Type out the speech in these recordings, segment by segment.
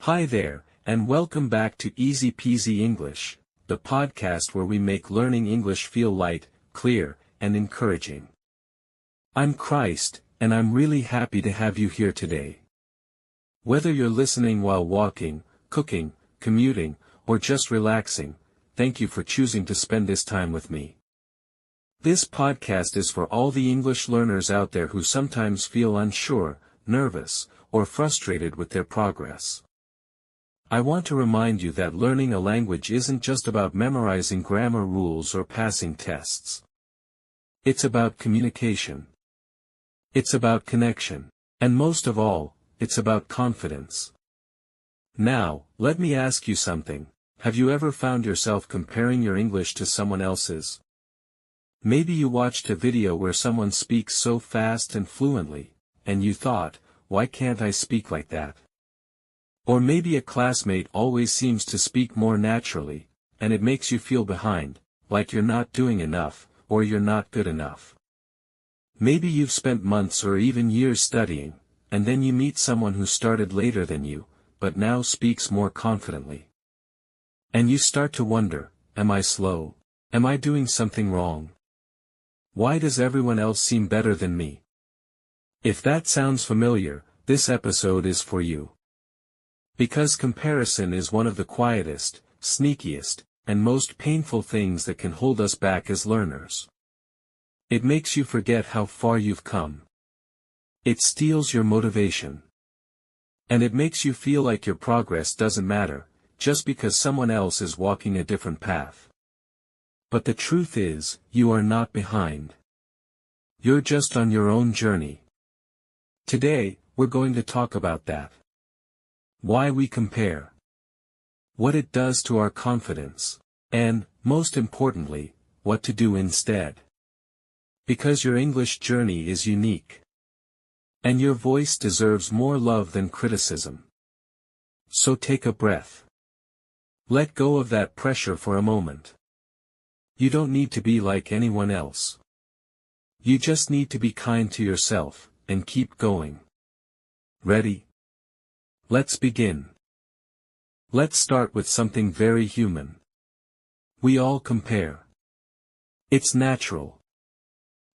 Hi there, and welcome back to Easy Peasy English, the podcast where we make learning English feel light, clear, and encouraging. I'm Christ, and I'm really happy to have you here today. Whether you're listening while walking, cooking, commuting, or just relaxing, thank you for choosing to spend this time with me. This podcast is for all the English learners out there who sometimes feel unsure, nervous, or frustrated with their progress. I want to remind you that learning a language isn't just about memorizing grammar rules or passing tests. It's about communication. It's about connection. And most of all, it's about confidence. Now, let me ask you something. Have you ever found yourself comparing your English to someone else's? Maybe you watched a video where someone speaks so fast and fluently, and you thought, why can't I speak like that? Or maybe a classmate always seems to speak more naturally, and it makes you feel behind, like you're not doing enough, or you're not good enough. Maybe you've spent months or even years studying, and then you meet someone who started later than you, but now speaks more confidently. And you start to wonder, am I slow? Am I doing something wrong? Why does everyone else seem better than me? If that sounds familiar, this episode is for you. Because comparison is one of the quietest, sneakiest, and most painful things that can hold us back as learners. It makes you forget how far you've come. It steals your motivation. And it makes you feel like your progress doesn't matter, just because someone else is walking a different path. But the truth is, you are not behind. You're just on your own journey. Today, we're going to talk about that. Why we compare. What it does to our confidence. And, most importantly, what to do instead. Because your English journey is unique. And your voice deserves more love than criticism. So take a breath. Let go of that pressure for a moment. You don't need to be like anyone else. You just need to be kind to yourself, and keep going. Ready? Let's begin. Let's start with something very human. We all compare. It's natural.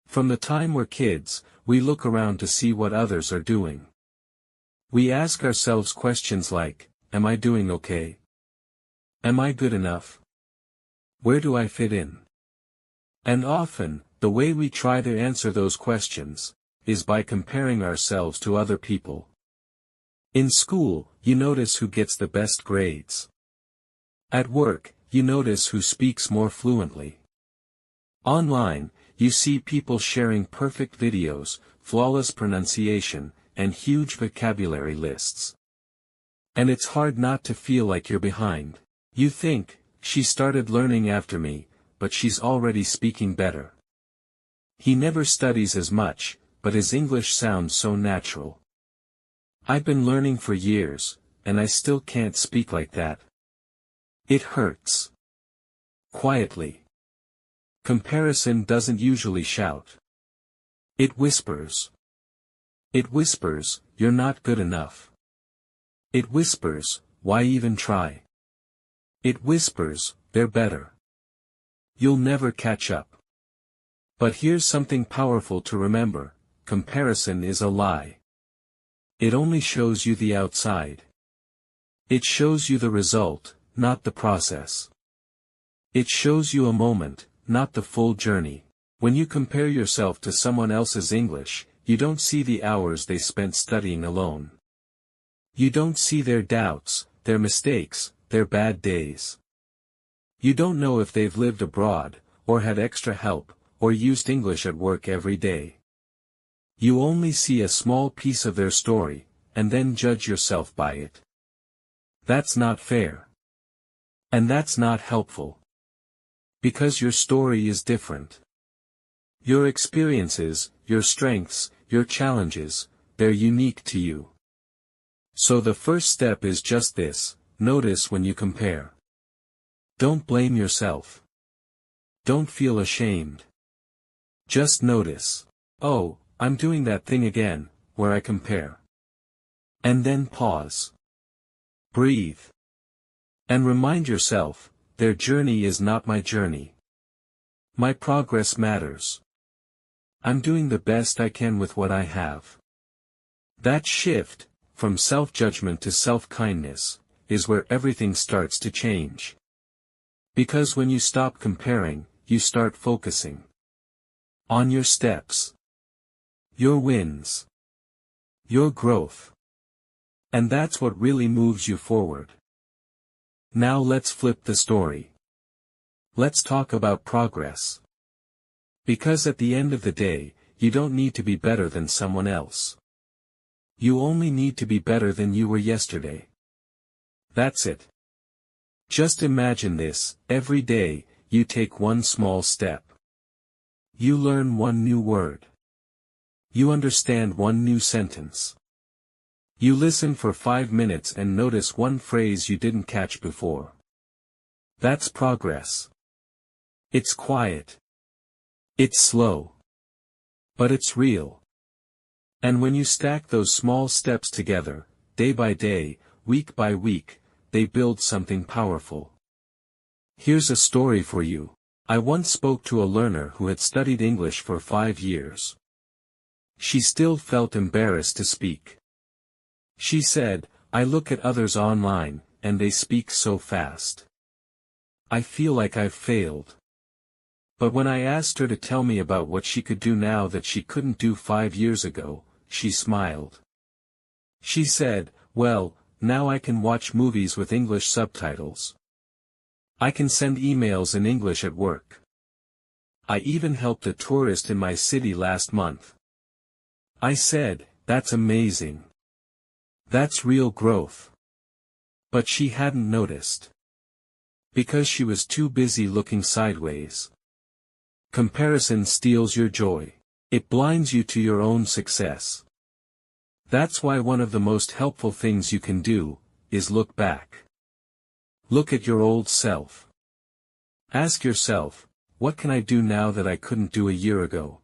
From the time we're kids, we look around to see what others are doing. We ask ourselves questions like, am I doing okay? Am I good enough? Where do I fit in? And often, the way we try to answer those questions is by comparing ourselves to other people. In school, you notice who gets the best grades. At work, you notice who speaks more fluently. Online, you see people sharing perfect videos, flawless pronunciation, and huge vocabulary lists. And it's hard not to feel like you're behind. You think, she started learning after me, but she's already speaking better. He never studies as much, but his English sounds so natural. I've been learning for years, and I still can't speak like that. It hurts. Quietly. Comparison doesn't usually shout. It whispers. It whispers, you're not good enough. It whispers, why even try? It whispers, they're better. You'll never catch up. But here's something powerful to remember, comparison is a lie. It only shows you the outside. It shows you the result, not the process. It shows you a moment, not the full journey. When you compare yourself to someone else's English, you don't see the hours they spent studying alone. You don't see their doubts, their mistakes, their bad days. You don't know if they've lived abroad, or had extra help, or used English at work every day. You only see a small piece of their story, and then judge yourself by it. That's not fair. And that's not helpful. Because your story is different. Your experiences, your strengths, your challenges, they're unique to you. So the first step is just this, notice when you compare. Don't blame yourself. Don't feel ashamed. Just notice. Oh, I'm doing that thing again, where I compare. And then pause. Breathe. And remind yourself, their journey is not my journey. My progress matters. I'm doing the best I can with what I have. That shift, from self-judgment to self-kindness, is where everything starts to change. Because when you stop comparing, you start focusing on your steps, your wins, your growth. And that's what really moves you forward. Now let's flip the story. Let's talk about progress. Because at the end of the day, you don't need to be better than someone else. You only need to be better than you were yesterday. That's it. Just imagine this: every day, you take one small step. You learn one new word. You understand one new sentence. You listen for 5 minutes and notice one phrase you didn't catch before. That's progress. It's quiet. It's slow. But it's real. And when you stack those small steps together, day by day, week by week, they build something powerful. Here's a story for you. I once spoke to a learner who had studied English for 5 years. She still felt embarrassed to speak. She said, "I look at others online, and they speak so fast. I feel like I've failed." But when I asked her to tell me about what she could do now that she couldn't do 5 years ago, she smiled. She said, "Well, now I can watch movies with English subtitles. I can send emails in English at work. I even helped a tourist in my city last month." I said, "That's amazing. That's real growth." But she hadn't noticed. Because she was too busy looking sideways. Comparison steals your joy. It blinds you to your own success. That's why one of the most helpful things you can do, is look back. Look at your old self. Ask yourself, what can I do now that I couldn't do a year ago?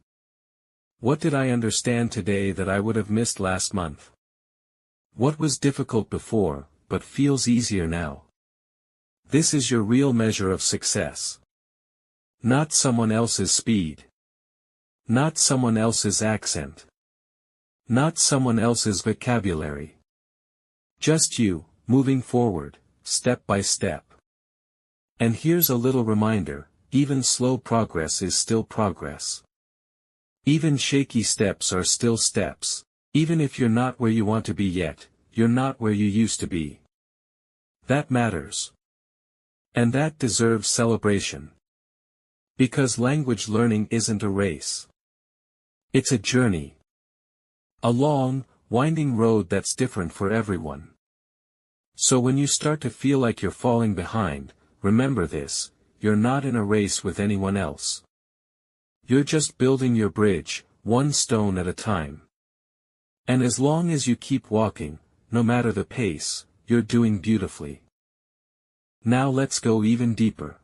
What did I understand today that I would have missed last month? What was difficult before, but feels easier now? This is your real measure of success. Not someone else's speed. Not someone else's accent. Not someone else's vocabulary. Just you, moving forward, step by step. And here's a little reminder, even slow progress is still progress. Even shaky steps are still steps. Even if you're not where you want to be yet, you're not where you used to be. That matters. And that deserves celebration. Because language learning isn't a race. It's a journey. A long, winding road that's different for everyone. So when you start to feel like you're falling behind, remember this: you're not in a race with anyone else. You're just building your bridge, one stone at a time. And as long as you keep walking, no matter the pace, you're doing beautifully. Now let's go even deeper.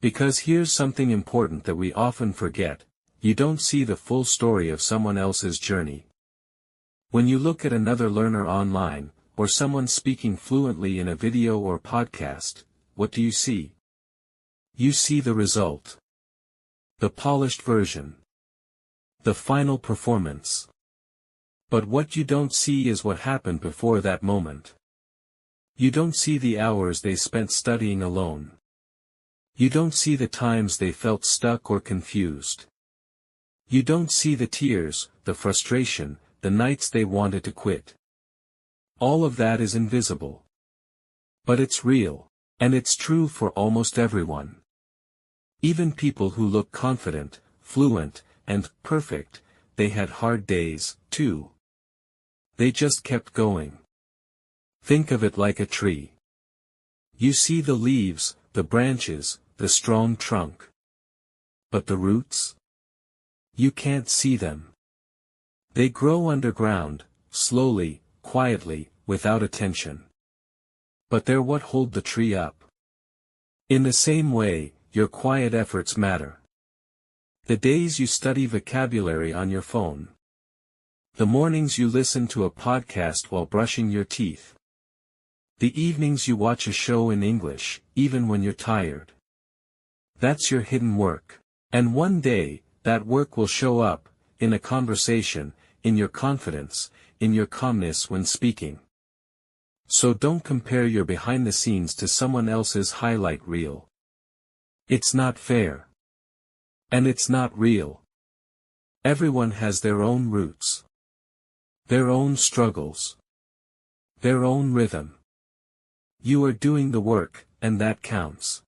Because here's something important that we often forget: you don't see the full story of someone else's journey. When you look at another learner online, or someone speaking fluently in a video or podcast, what do you see? You see the result. The polished version. The final performance. But what you don't see is what happened before that moment. You don't see the hours they spent studying alone. You don't see the times they felt stuck or confused. You don't see the tears, the frustration, the nights they wanted to quit. All of that is invisible. But it's real, and it's true for almost everyone. Even people who look confident, fluent, and perfect, they had hard days, too. They just kept going. Think of it like a tree. You see the leaves, the branches, the strong trunk. But the roots? You can't see them. They grow underground, slowly, quietly, without attention. But they're what hold the tree up. In the same way, your quiet efforts matter. The days you study vocabulary on your phone. The mornings you listen to a podcast while brushing your teeth. The evenings you watch a show in English, even when you're tired. That's your hidden work. And one day, that work will show up, in a conversation, in your confidence, in your calmness when speaking. So don't compare your behind the scenes to someone else's highlight reel. It's not fair. And it's not real. Everyone has their own roots. Their own struggles. Their own rhythm. You are doing the work, and that counts.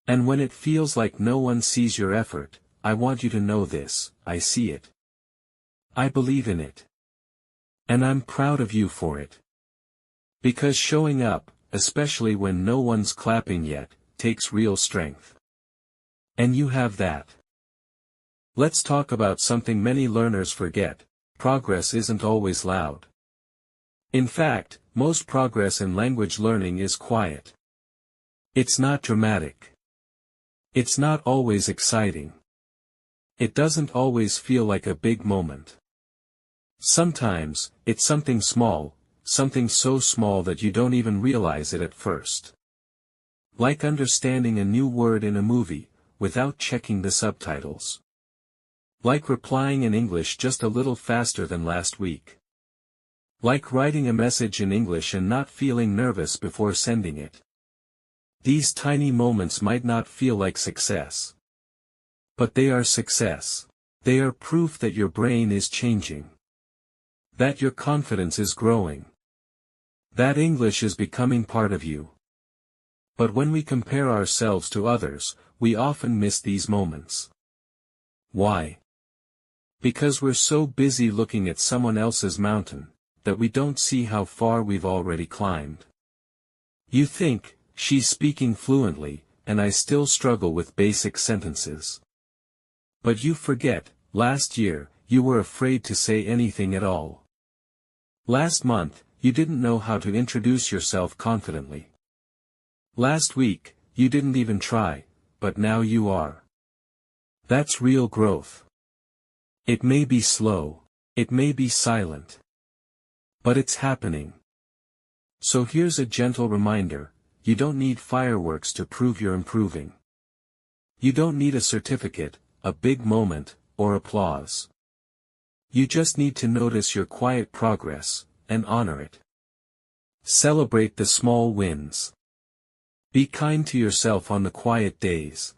And when it feels like no one sees your effort, I want you to know this: I see it. I believe in it. And I'm proud of you for it. Because showing up, especially when no one's clapping yet, takes real strength. And you have that. Let's talk about something many learners forget: progress isn't always loud. In fact, most progress in language learning is quiet. It's not dramatic. It's not always exciting. It doesn't always feel like a big moment. Sometimes, it's something small, something so small that you don't even realize it at first. Like understanding a new word in a movie, without checking the subtitles. Like replying in English just a little faster than last week. Like writing a message in English and not feeling nervous before sending it. These tiny moments might not feel like success. But they are success. They are proof that your brain is changing. That your confidence is growing. That English is becoming part of you. But when we compare ourselves to others, we often miss these moments. Why? Because we're so busy looking at someone else's mountain, that we don't see how far we've already climbed. You think, she's speaking fluently, and I still struggle with basic sentences. But you forget, last year, you were afraid to say anything at all. Last month, you didn't know how to introduce yourself confidently. Last week, you didn't even try, but now you are. That's real growth. It may be slow. It may be silent. But it's happening. So here's a gentle reminder: you don't need fireworks to prove you're improving. You don't need a certificate, a big moment, or applause. You just need to notice your quiet progress, and honor it. Celebrate the small wins. Be kind to yourself on the quiet days.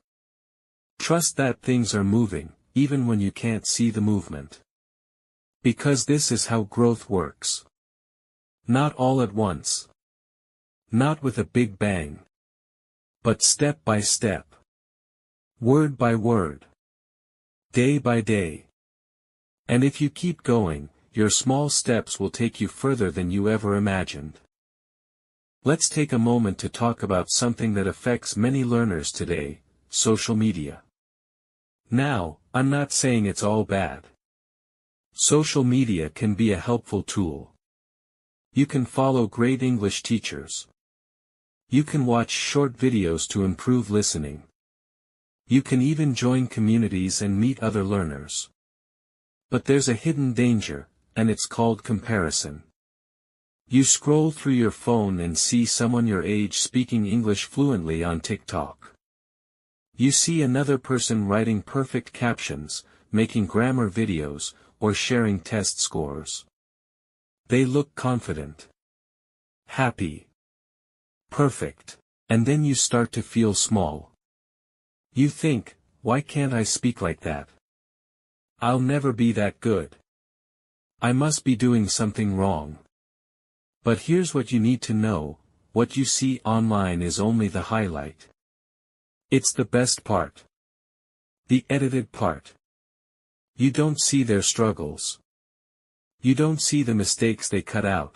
Trust that things are moving, even when you can't see the movement. Because this is how growth works. Not all at once. Not with a big bang. But step by step. Word by word. Day by day. And if you keep going, your small steps will take you further than you ever imagined. Let's take a moment to talk about something that affects many learners today: social media. Now, I'm not saying it's all bad. Social media can be a helpful tool. You can follow great English teachers. You can watch short videos to improve listening. You can even join communities and meet other learners. But there's a hidden danger, and it's called comparison. You scroll through your phone and see someone your age speaking English fluently on TikTok. You see another person writing perfect captions, making grammar videos, or sharing test scores. They look confident. Happy. Perfect. And then you start to feel small. You think, why can't I speak like that? I'll never be that good. I must be doing something wrong. But here's what you need to know: what you see online is only the highlight. It's the best part. The edited part. You don't see their struggles. You don't see the mistakes they cut out.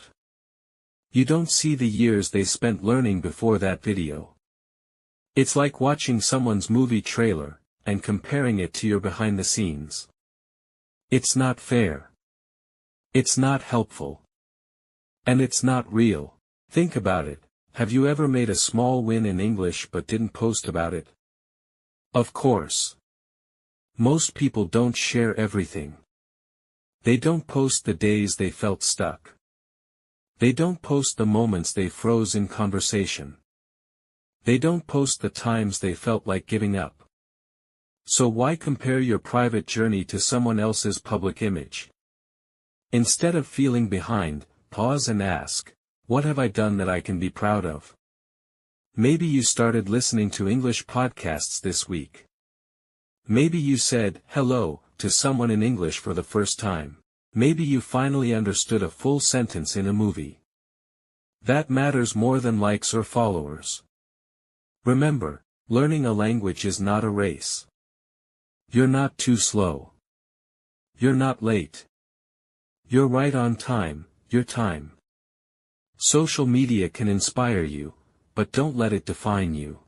You don't see the years they spent learning before that video. It's like watching someone's movie trailer, and comparing it to your behind the scenes. It's not fair. It's not helpful. And it's not real. Think about it: have you ever made a small win in English but didn't post about it? Of course. Most people don't share everything. They don't post the days they felt stuck. They don't post the moments they froze in conversation. They don't post the times they felt like giving up. So why compare your private journey to someone else's public image? Instead of feeling behind, pause and ask, what have I done that I can be proud of? Maybe you started listening to English podcasts this week. Maybe you said hello to someone in English for the first time. Maybe you finally understood a full sentence in a movie. That matters more than likes or followers. Remember, learning a language is not a race. You're not too slow. You're not late. You're right on time, your time. Social media can inspire you, but don't let it define you.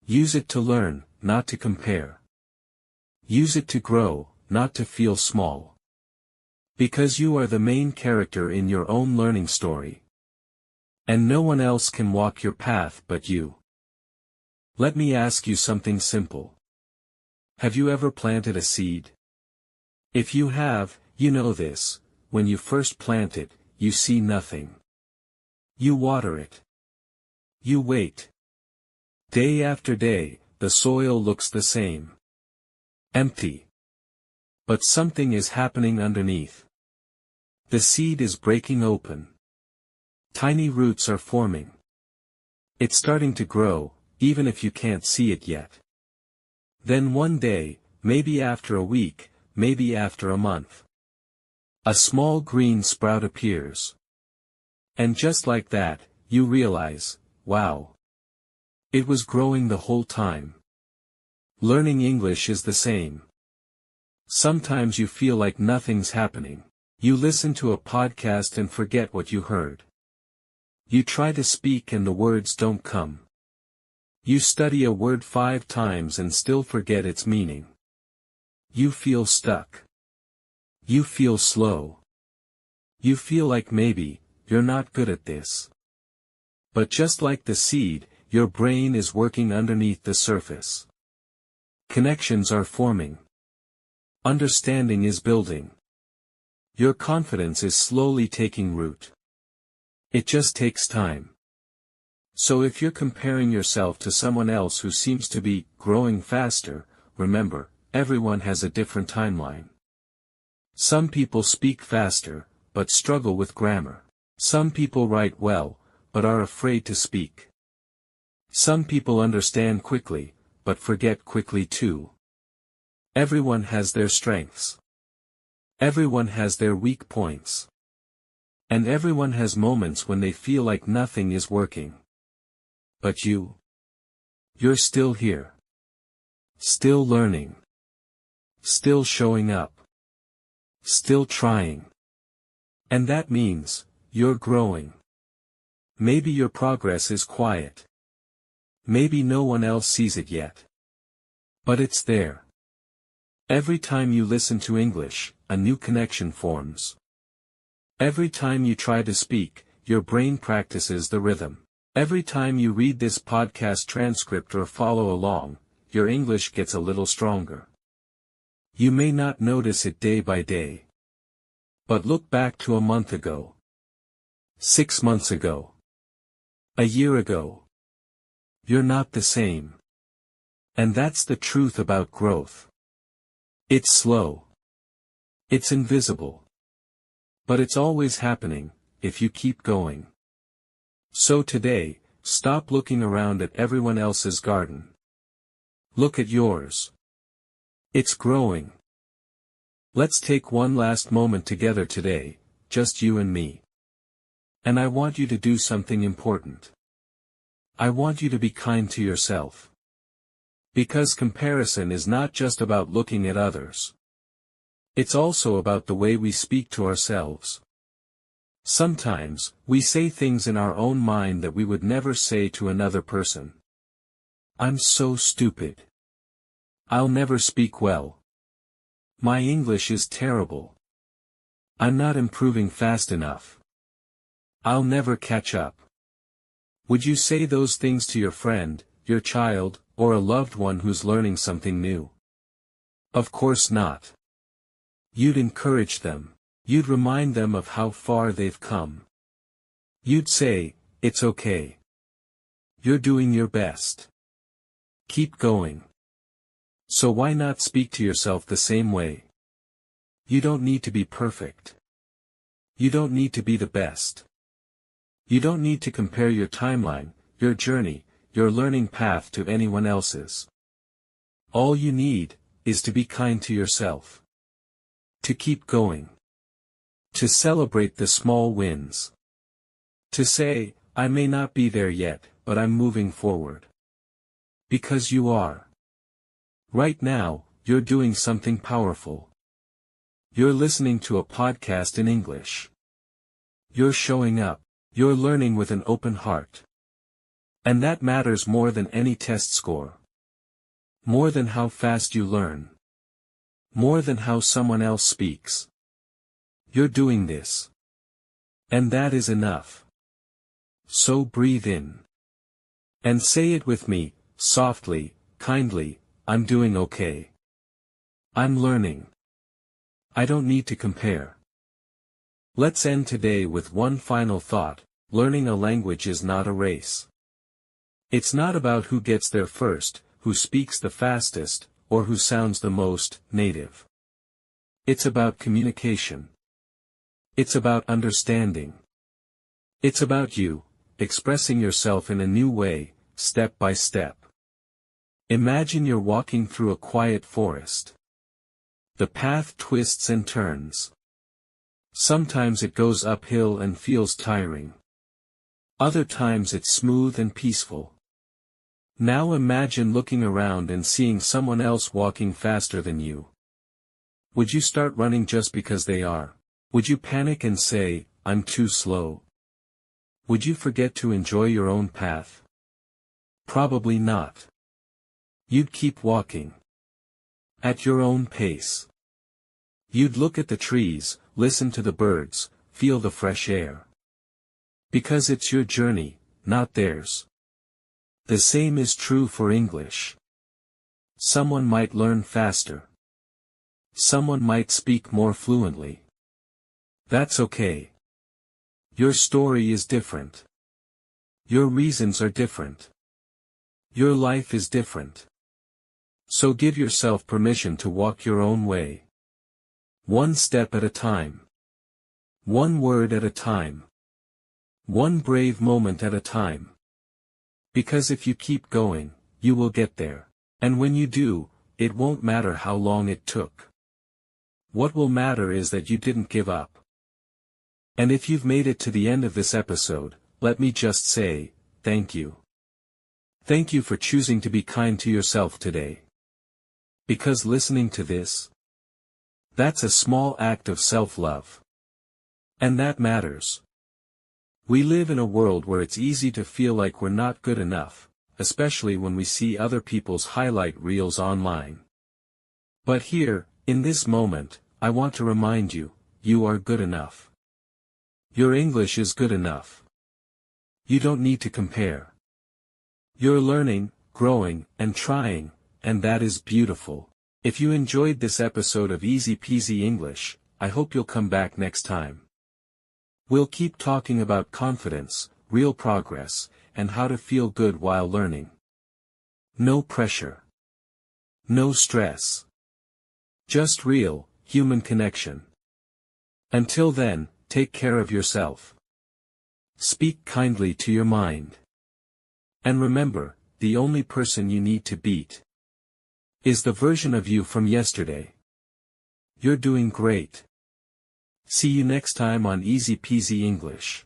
Use it to learn, not to compare. Use it to grow, not to feel small. Because you are the main character in your own learning story. And no one else can walk your path but you. Let me ask you something simple. Have you ever planted a seed? If you have, you know this: when you first plant it, you see nothing. You water it. You wait. Day after day, the soil looks the same. Empty. But something is happening underneath. The seed is breaking open. Tiny roots are forming. It's starting to grow, even if you can't see it yet. Then one day, maybe after a week, maybe after a month, a small green sprout appears. And just like that, you realize, wow. It was growing the whole time. Learning English is the same. Sometimes you feel like nothing's happening. You listen to a podcast and forget what you heard. You try to speak and the words don't come. You study a word 5 times and still forget its meaning. You feel stuck. You feel slow. You feel like maybe, you're not good at this. But just like the seed, your brain is working underneath the surface. Connections are forming. Understanding is building. Your confidence is slowly taking root. It just takes time. So if you're comparing yourself to someone else who seems to be growing faster, remember, everyone has a different timeline. Some people speak faster, but struggle with grammar. Some people write well, but are afraid to speak. Some people understand quickly, but forget quickly too. Everyone has their strengths. Everyone has their weak points. And everyone has moments when they feel like nothing is working. But you're still here. Still learning. Still showing up. Still trying. And that means, you're growing. Maybe your progress is quiet. Maybe no one else sees it yet. But it's there. Every time you listen to English, a new connection forms. Every time you try to speak, your brain practices the rhythm. Every time you read this podcast transcript or follow along, your English gets a little stronger. You may not notice it day by day. But look back to a month ago. 6 months ago. A year ago. You're not the same. And that's the truth about growth. It's slow. It's invisible. But it's always happening, if you keep going. So today, stop looking around at everyone else's garden. Look at yours. It's growing. Let's take one last moment together today, just you and me. And I want you to do something important. I want you to be kind to yourself. Because comparison is not just about looking at others. It's also about the way we speak to ourselves. Sometimes, we say things in our own mind that we would never say to another person. I'm so stupid. I'll never speak well. My English is terrible. I'm not improving fast enough. I'll never catch up. Would you say those things to your friend, your child, or a loved one who's learning something new? Of course not. You'd encourage them. You'd remind them of how far they've come. You'd say, it's okay. You're doing your best. Keep going. So why not speak to yourself the same way? You don't need to be perfect. You don't need to be the best. You don't need to compare your timeline, your journey, your learning path to anyone else's. All you need is to be kind to yourself. To keep going. To celebrate the small wins. To say, I may not be there yet, but I'm moving forward. Because you are. Right now, you're doing something powerful. You're listening to a podcast in English. You're showing up. You're learning with an open heart. And that matters more than any test score. More than how fast you learn. More than how someone else speaks. You're doing this. And that is enough. So breathe in. And say it with me, softly, kindly, I'm doing okay. I'm learning. I don't need to compare. Let's end today with one final thought: learning a language is not a race. It's not about who gets there first, who speaks the fastest, or who sounds the most native. It's about communication. It's about understanding. It's about you, expressing yourself in a new way, step by step. Imagine you're walking through a quiet forest. The path twists and turns. Sometimes it goes uphill and feels tiring. Other times it's smooth and peaceful. Now imagine looking around and seeing someone else walking faster than you. Would you start running just because they are? Would you panic and say, I'm too slow? Would you forget to enjoy your own path? Probably not. You'd keep walking. At your own pace. You'd look at the trees, listen to the birds, feel the fresh air. Because it's your journey, not theirs. The same is true for English. Someone might learn faster. Someone might speak more fluently. That's okay. Your story is different. Your reasons are different. Your life is different. So give yourself permission to walk your own way. One step at a time. One word at a time. One brave moment at a time. Because if you keep going, you will get there. And when you do, it won't matter how long it took. What will matter is that you didn't give up. And if you've made it to the end of this episode, let me just say, thank you. Thank you for choosing to be kind to yourself today. Because listening to this, that's a small act of self-love. And that matters. We live in a world where it's easy to feel like we're not good enough, especially when we see other people's highlight reels online. But here, in this moment, I want to remind you, you are good enough. Your English is good enough. You don't need to compare. You're learning, growing, and trying, and that is beautiful. If you enjoyed this episode of Easy Peasy English, I hope you'll come back next time. We'll keep talking about confidence, real progress, and how to feel good while learning. No pressure. No stress. Just real, human connection. Until then, take care of yourself. Speak kindly to your mind. And remember, the only person you need to beat is the version of you from yesterday. You're doing great. See you next time on Easy Peasy English.